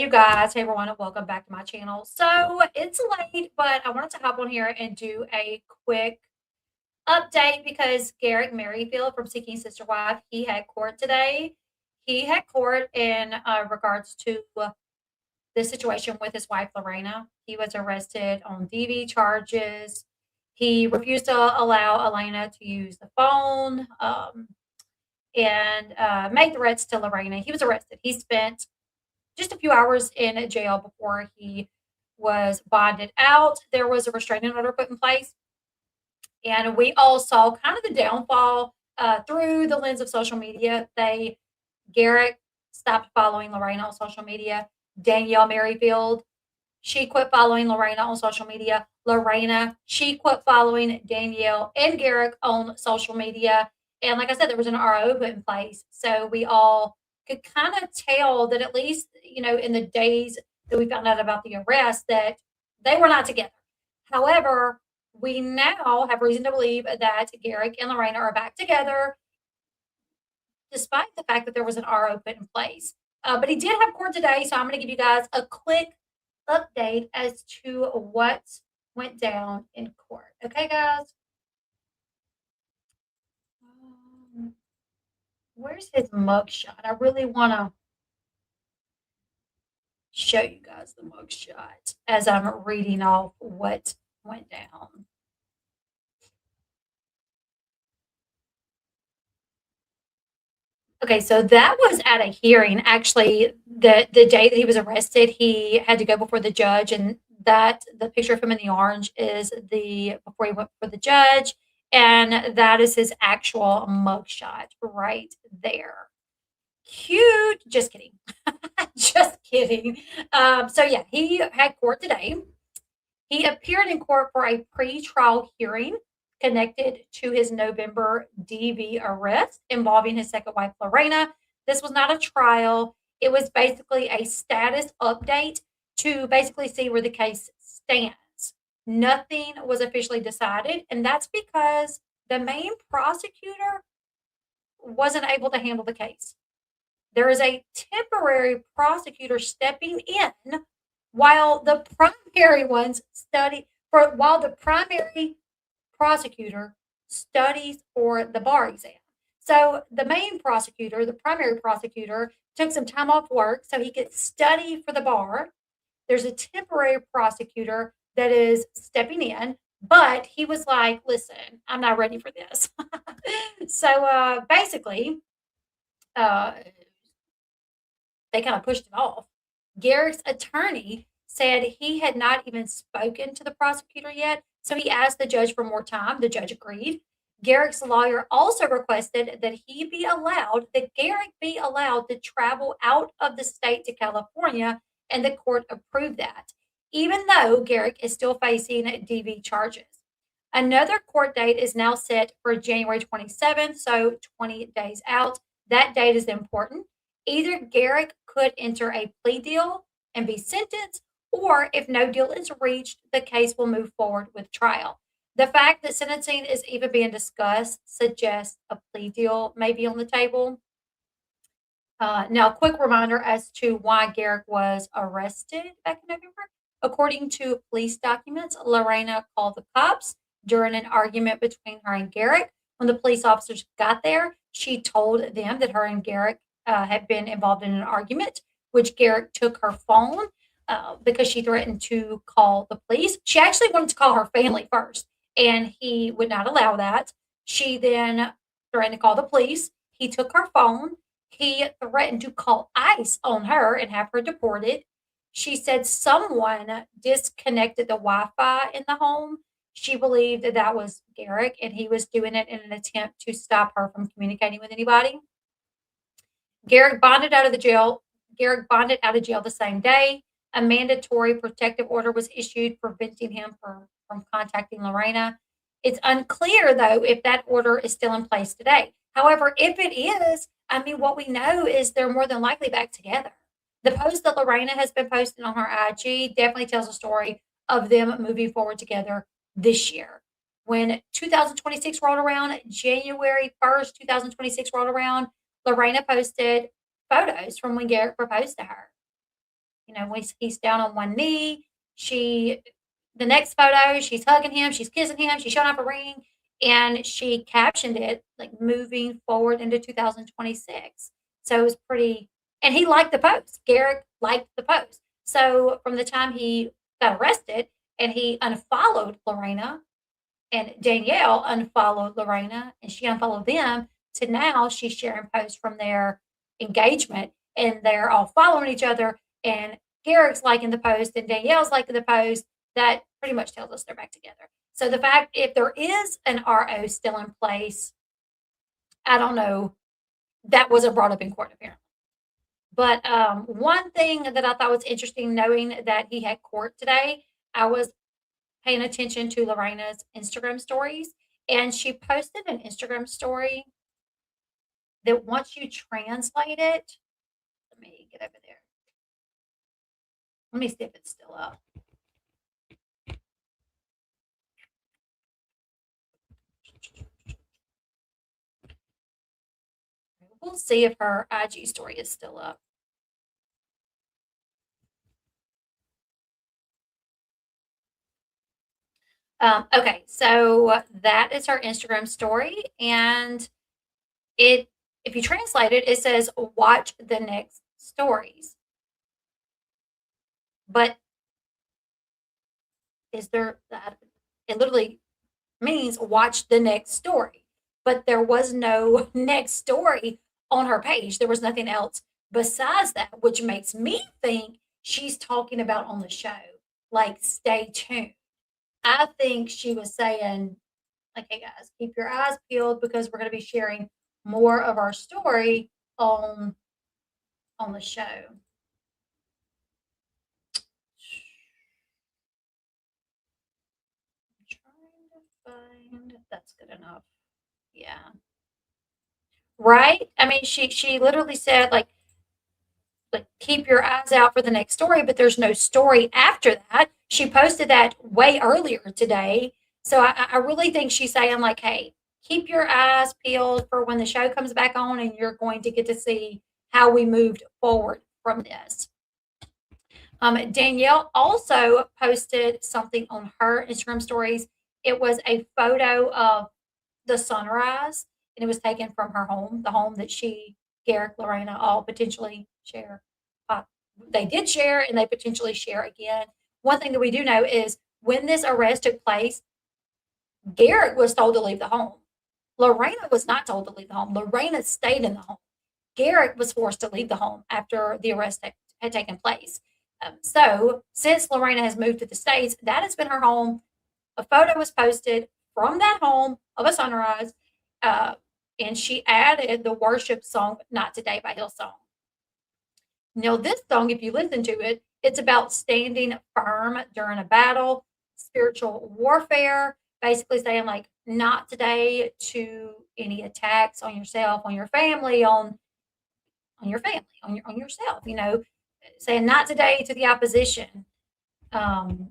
you guys. Hey everyone, and welcome back to my channel. So it's late, but I wanted to hop on here and do a quick update because Garrick Merrifield from Seeking Sister Wife, he had court today. He had court in regards to the situation with his wife Lorena. He was arrested on DV charges. He refused to allow Elena to use the phone and made threats to Lorena. He was arrested. He spent just a few hours in jail before he was bonded out. There was a restraining order put in place, and we all saw kind of the downfall through the lens of social media. Garrett stopped following Lorena on social media. Danielle Merrifield, she quit following Lorena on social media. Lorena, she quit following Danielle and Garrick on social media. And like I said, there was an RO put in place. So we all could kind of tell that at least, in the days that we found out about the arrest, that they were not together. However, we now have reason to believe that Garrick and Lorena are back together, despite the fact that there was an RO put in place. But he did have court today, so I'm going to give you guys a quick update as to what went down in court. Okay, guys? Where's his mugshot? I really want to show you guys the mugshot as I'm reading off what went down. Okay, so that was at a hearing. Actually, the day that he was arrested, he had to go before the judge, and that the picture of him in the orange is the before he went before the judge, and that is his actual mugshot right there. Cute. Just kidding. Just kidding. So yeah, he had court today. He appeared in court for a pre-trial hearing connected to his November DV arrest involving his second wife, Lorena. This was not a trial. It was basically a status update to basically see where the case stands. Nothing was officially decided, and that's because the main prosecutor wasn't able to handle the case. There is a temporary prosecutor stepping in while the primary prosecutor studies for the bar exam. So the main prosecutor, the primary prosecutor, took some time off work so he could study for the bar. There's a temporary prosecutor that is stepping in, but he was like, listen, I'm not ready for this. So basically, they kind of pushed it off. Garrick's attorney said he had not even spoken to the prosecutor yet, so he asked the judge for more time. The judge agreed. Garrick's lawyer also requested that Garrick be allowed to travel out of the state to California, and the court approved that, even though Garrick is still facing DV charges. Another court date is now set for January 27th, so 20 days out. That date is important. Either Garrick could enter a plea deal and be sentenced, or if no deal is reached, the case will move forward with trial. The fact that sentencing is even being discussed suggests a plea deal may be on the table. Now, quick reminder as to why Garrick was arrested back in November. According to police documents, Lorena called the cops during an argument between her and Garrick. When the police officers got there, she told them that her and Garrick had been involved in an argument, which Garrick took her phone because she threatened to call the police. She actually wanted to call her family first, and he would not allow that. She then threatened to call the police. He took her phone. He threatened to call ICE on her and have her deported. She said someone disconnected the Wi-Fi in the home. She believed that that was Garrick, and he was doing it in an attempt to stop her from communicating with anybody. Garrick bonded out of jail the same day. A mandatory protective order was issued preventing him from contacting Lorena. It's unclear, though, if that order is still in place today. However, if it is, what we know is they're more than likely back together. The post that Lorena has been posting on her IG definitely tells a story of them moving forward together this year. When 2026 rolled around, January 1st, 2026 rolled around, Lorena posted photos from when Garrick proposed to her. when he's down on one knee. The next photo, she's hugging him, she's kissing him, she's showing off a ring, and she captioned it like moving forward into 2026. So it was pretty, and he liked the post. Garrick liked the post. So from the time he got arrested and he unfollowed Lorena, and Danielle unfollowed Lorena and she unfollowed them, to now she's sharing posts from their engagement and they're all following each other, and Garrick's liking the post and Danielle's liking the post. That pretty much tells us they're back together. So the fact, if there is an RO still in place, I don't know. That wasn't brought up in court apparently. But one thing that I thought was interesting, knowing that he had court today, I was paying attention to Lorena's Instagram stories, and she posted an Instagram story that once you translate it, let me get over there. Let me see if it's still up. We'll see if her IG story is still up. Okay, so that is her Instagram story, and if you translate it, it says watch the next stories. But is there that? It literally means watch the next story. But there was no next story on her page. There was nothing else besides that, which makes me think she's talking about on the show. Like, stay tuned. I think she was saying, like, hey guys, keep your eyes peeled because we're going to be sharing more of our story on the show. I'm trying to find that's good enough. Yeah. Right? I mean, she literally said like keep your eyes out for the next story, but there's no story after that. She posted that way earlier today. So I really think she's saying like, hey, keep your eyes peeled for when the show comes back on and you're going to get to see how we moved forward from this. Danielle also posted something on her Instagram stories. It was a photo of the sunrise, and it was taken from her home, the home that she, Garrick, Lorena all potentially share. Uh, they did share, and they potentially share again. One thing that we do know is when this arrest took place, Garrick was told to leave the home. Lorena was not told to leave the home. Lorena stayed in the home. Garrick was forced to leave the home after the arrest had taken place. So, since Lorena has moved to the States, that has been her home. A photo was posted from that home of a sunrise, uh, and she added the worship song Not Today by Hillsong. Now, this song, if you listen to it, it's about standing firm during a battle, spiritual warfare, basically saying, like, not today to any attacks on yourself, on your family, on your family, on yourself, saying not today to the opposition. So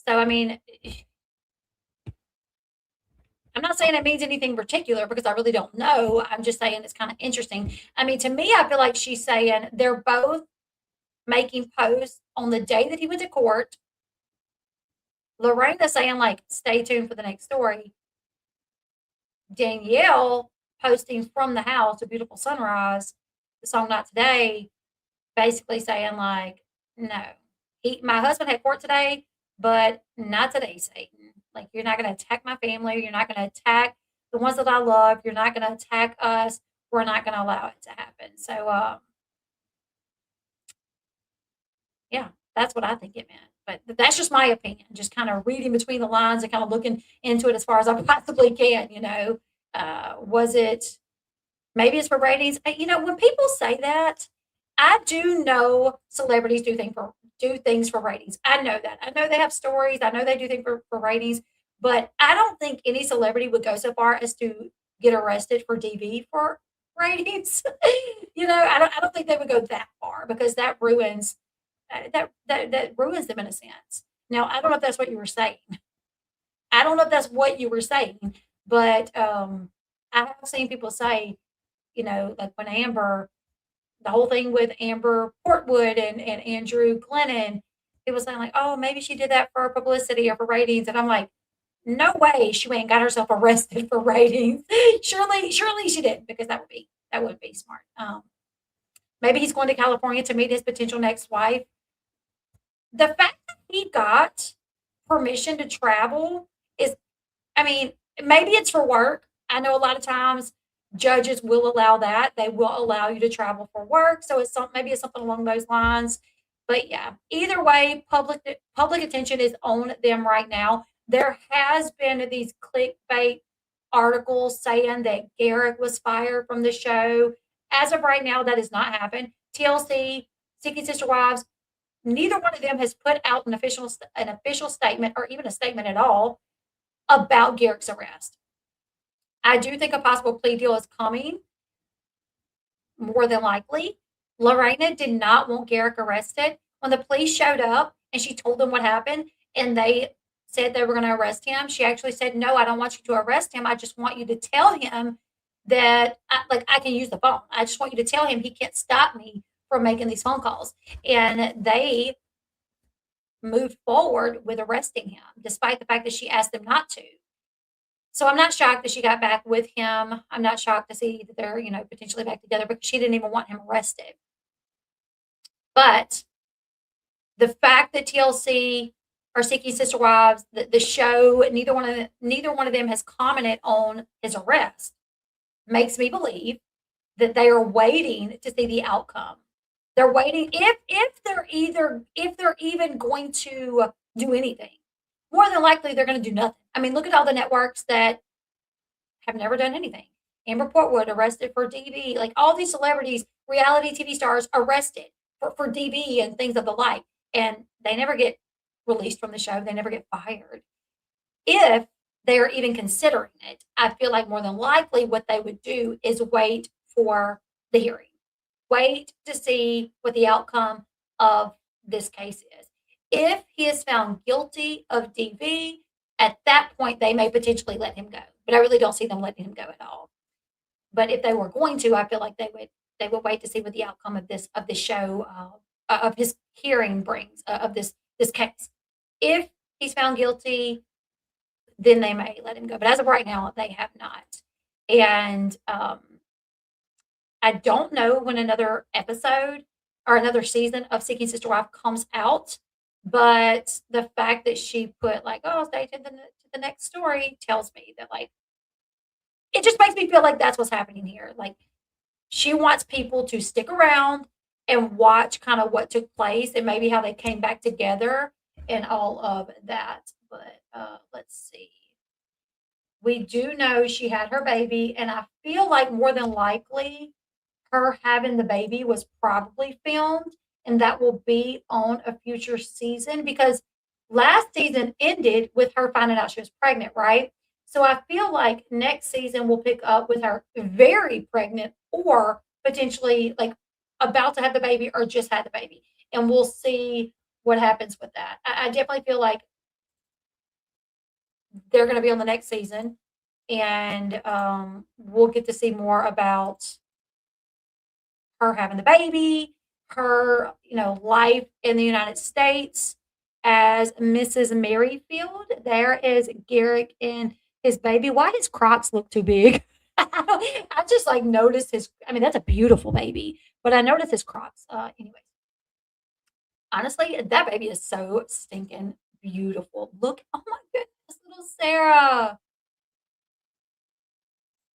I mean, I'm not saying it means anything particular because I really don't know. I'm just saying it's kind of interesting. I mean, to me, I feel like she's saying they're both making posts on the day that he went to court. Lorena saying, like, stay tuned for the next story. Danielle posting from the house, a beautiful sunrise, the song Not Today, basically saying, like, no, my husband had court today, but not today, Satan. Like, you're not going to attack my family. You're not going to attack the ones that I love. You're not going to attack us. We're not going to allow it to happen. So, yeah, that's what I think it meant. But that's just my opinion, just kind of reading between the lines and kind of looking into it as far as I possibly can. Was it, maybe it's for ratings? When people say that, I do know celebrities do things for ratings. I know that. I know they have stories. I know they do things for ratings, but I don't think any celebrity would go so far as to get arrested for DV for ratings. I don't think they would go that far because that ruins that ruins them in a sense. Now, I don't know if that's what you were saying. I don't know if that's what you were saying, but I have seen people say, like when Amber the whole thing with Amber Portwood and Andrew Glennon, people saying like, oh, maybe she did that for publicity or for ratings. And I'm like, no way she went and got herself arrested for ratings. Surely she didn't, because that would be smart. Maybe he's going to California to meet his potential next wife. The fact that he got permission to travel is, I mean, maybe it's for work. I know a lot of times judges will allow that. They will allow you to travel for work. So maybe it's something along those lines. But yeah, either way, public attention is on them right now. There has been these clickbait articles saying that Garrick was fired from the show. As of right now, that has not happened. TLC, Seeking Sister Wives, neither one of them has put out an official statement, or even a statement at all, about Garrick's arrest. I do think a possible plea deal is coming, more than likely. Lorena did not want Garrick arrested. When the police showed up and she told them what happened and they said they were going to arrest him, she actually said, no, I don't want you to arrest him. I just want you to tell him that I can use the phone. I just want you to tell him he can't stop me from making these phone calls. And they moved forward with arresting him, despite the fact that she asked them not to. So I'm not shocked that she got back with him. I'm not shocked to see that they're, potentially back together, because she didn't even want him arrested. But the fact that TLC are Seeking Sister Wives, the show, neither one of them has commented on his arrest, makes me believe that they are waiting to see the outcome. They're waiting if they're even going to do anything. More than likely, they're going to do nothing. I mean, look at all the networks that have never done anything. Amber Portwood arrested for DV, like all these celebrities, reality TV stars arrested for DV and things of the like, and they never get released from the show. They never get fired. If they are even considering it, I feel like more than likely what they would do is wait for the hearing. Wait to see what the outcome of this case is. If he is found guilty of DV, at that point, they may potentially let him go. But I really don't see them letting him go at all. But if they were going to, I feel like they would wait to see what the outcome of this show, of his hearing brings, of this case. If he's found guilty, then they may let him go. But as of right now, they have not. And I don't know when another episode or another season of Seeking Sister Wife comes out. But the fact that she put like, oh, stay tuned to the next story, tells me that, like, it just makes me feel like that's what's happening here. Like, she wants people to stick around and watch kind of what took place and maybe how they came back together and all of that. But let's see. We do know she had her baby, and I feel like more than likely her having the baby was probably filmed, and that will be on a future season, because last season ended with her finding out she was pregnant, right? So I feel like next season will pick up with her very pregnant, or potentially like about to have the baby or just had the baby. And we'll see what happens with that. I definitely feel like they're going to be on the next season, and we'll get to see more about her having the baby, her, life in the United States as Mrs. Merrifield. There is Garrick and his baby. Why his Crocs look too big? I just like noticed that's a beautiful baby, but I noticed his Crocs. Anyways, honestly, that baby is so stinking beautiful. Look, oh my goodness, little Sarah.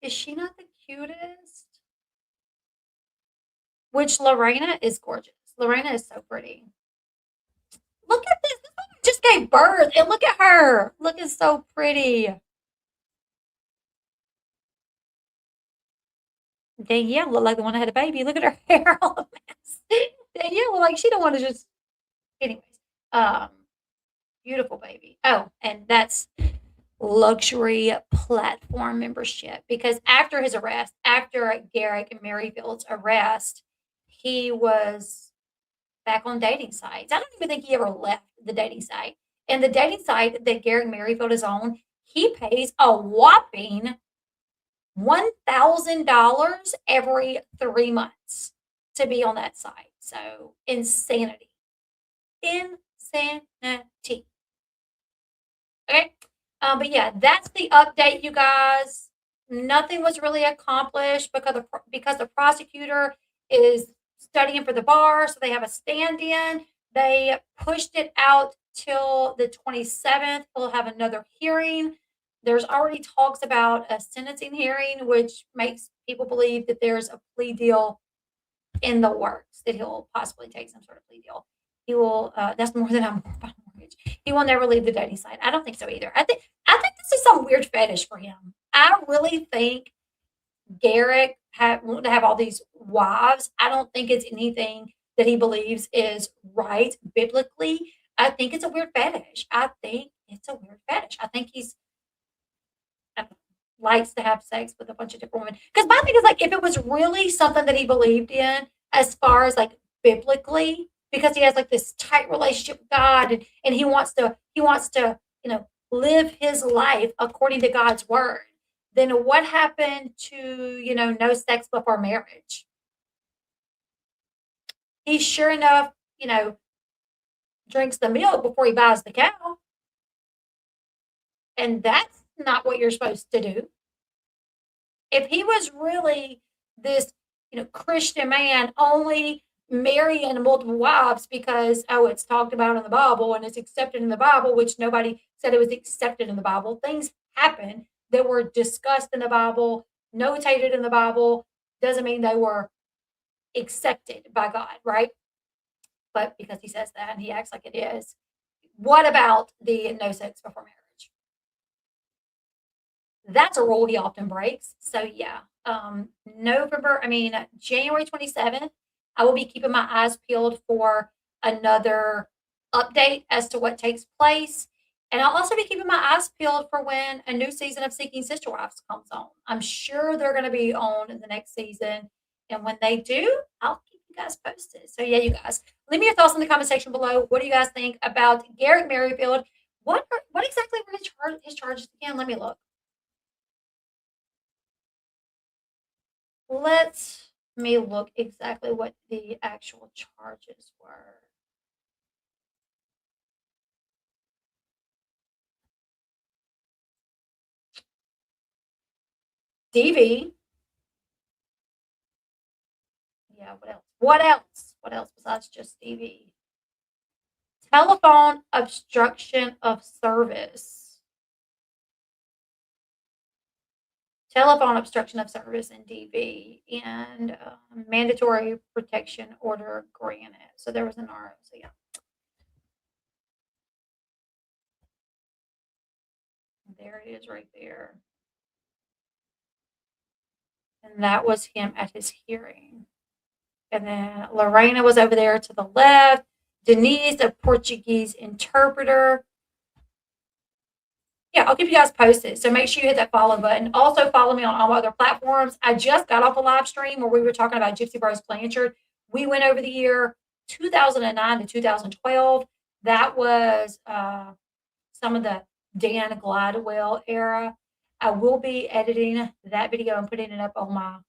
Is she not the cutest? Which Lorena is gorgeous. Lorena is so pretty. Look at this. This woman just gave birth, and look at her. Looking so pretty. Danielle look like the one that had a baby. Look at her hair all a mess. Danielle look like she don't want to just. Anyways, beautiful baby. Oh, and that's luxury platform membership, because after his arrest, after Garrick Merrifield's arrest, he was back on dating sites. I don't even think he ever left the dating site. And the dating site that Garrick Merrifield is on, he pays a whopping $1,000 every 3 months. to be on that site. So insanity. Insanity. Okay. But yeah, that's the update, you guys. Nothing was really accomplished because the prosecutor is studying for the bar, so they have a stand-in. They pushed it out till the 27th. We'll have another hearing. There's already talks about a sentencing hearing, which makes people believe that there's a plea deal in the works, that he'll possibly take some sort of plea deal. He will. That's more than I'm about mortgage. He will never leave the dating site. I don't think so either. I think this is some weird fetish for him. I really think Garrick want to have all these wives. I don't think it's anything that he believes is right biblically. I think it's a weird fetish. I think it's a weird fetish. I think he's likes to have sex with a bunch of different women. Because my thing is, like, if it was really something that he believed in, as far as like biblically, because he has like this tight relationship with God, and he wants to live his life according to God's word, then what happened to no sex before marriage? He sure enough drinks the milk before he buys the cow, and that's not what you're supposed to do. If he was really this, Christian man only marrying multiple wives because, oh, it's talked about in the Bible and it's accepted in the Bible, which nobody said it was accepted in the Bible. Things happen that were discussed in the Bible, notated in the Bible, doesn't mean they were accepted by God, right? But because he says that and he acts like it is, what about the no sex before marriage? That's a rule he often breaks. So yeah, January 27th, I will be keeping my eyes peeled for another update as to what takes place. And I'll also be keeping my eyes peeled for when a new season of Seeking Sister Wives comes on. I'm sure they're going to be on in the next season. And when they do, I'll keep you guys posted. So yeah, you guys, leave me your thoughts in the comment section below. What do you guys think about Garrick Merrifield? What exactly were his charges again? Let me look. Let me look exactly what the actual charges were. DV. Yeah, what else? What else? What else besides just DV? Telephone obstruction of service. Telephone obstruction of service and DV, and mandatory protection order granted. So there was an RO. So yeah. There it is right there. And that was him at his hearing. And then Lorena was over there to the left. Denise, a Portuguese interpreter. Yeah, I'll keep you guys posted. So make sure you hit that follow button. Also follow me on all my other platforms. I just got off a live stream where we were talking about Gypsy Rose Blanchard. We went over the year 2009 to 2012. That was some of the Dan Gladwell era. I will be editing that video and putting it up on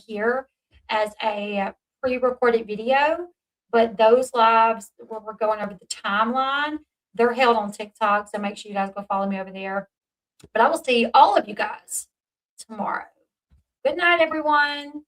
here as a pre-recorded video. But those lives where we're going over the timeline, they're held on TikTok. So make sure you guys go follow me over there. But I will see all of you guys tomorrow. Good night, everyone.